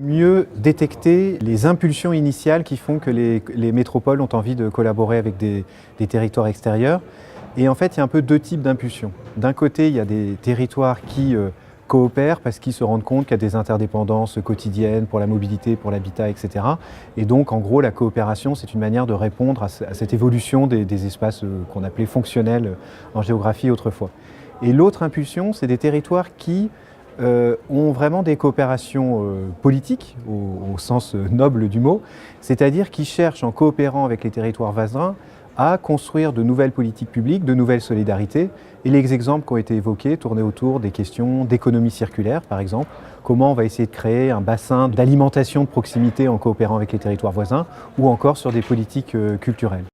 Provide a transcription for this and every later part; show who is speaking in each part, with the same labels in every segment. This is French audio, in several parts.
Speaker 1: Mieux détecter les impulsions initiales qui font que les métropoles ont envie de collaborer avec des territoires extérieurs. Et en fait, il y a un peu deux types d'impulsions. D'un côté, il y a des territoires qui coopèrent parce qu'ils se rendent compte qu'il y a des interdépendances quotidiennes pour la mobilité, pour l'habitat, etc. Et donc, en gros, la coopération, c'est une manière de répondre à cette évolution des espaces qu'on appelait fonctionnels en géographie autrefois. Et l'autre impulsion, c'est des territoires qui ont vraiment des coopérations politiques, au sens noble du mot, c'est-à-dire qui cherchent, en coopérant avec les territoires voisins, à construire de nouvelles politiques publiques, de nouvelles solidarités. Et les exemples qui ont été évoqués tournaient autour des questions d'économie circulaire, par exemple. Comment on va essayer de créer un bassin d'alimentation de proximité en coopérant avec les territoires voisins, ou encore sur des politiques culturelles.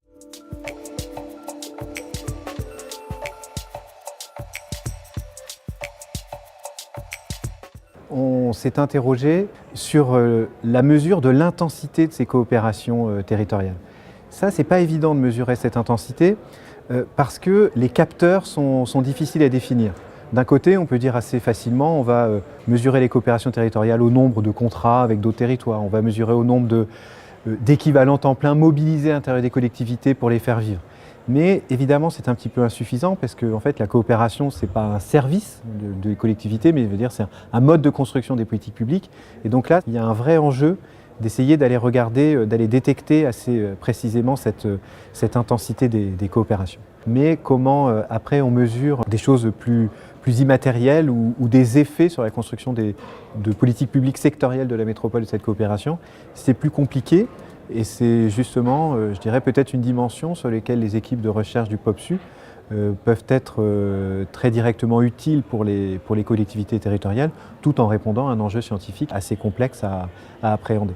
Speaker 1: On s'est interrogé sur la mesure de l'intensité de ces coopérations territoriales. Ça, c'est pas évident de mesurer cette intensité parce que les capteurs sont difficiles à définir. D'un côté, on peut dire assez facilement, on va mesurer les coopérations territoriales au nombre de contrats avec d'autres territoires, on va mesurer au nombre d'équivalents temps plein mobilisés à l'intérieur des collectivités pour les faire vivre. Mais évidemment, c'est un petit peu insuffisant parce que en fait, la coopération, ce n'est pas un service des collectivités, mais c'est un mode de construction des politiques publiques. Et donc là, il y a un vrai enjeu d'essayer d'aller regarder, d'aller détecter assez précisément cette intensité des coopérations. Mais comment après on mesure des choses plus immatérielles ou des effets sur la construction de politiques publiques sectorielles de la métropole de cette coopération, c'est plus compliqué. Et c'est justement, je dirais, peut-être une dimension sur laquelle les équipes de recherche du POPSU peuvent être très directement utiles pour les collectivités territoriales, tout en répondant à un enjeu scientifique assez complexe à appréhender.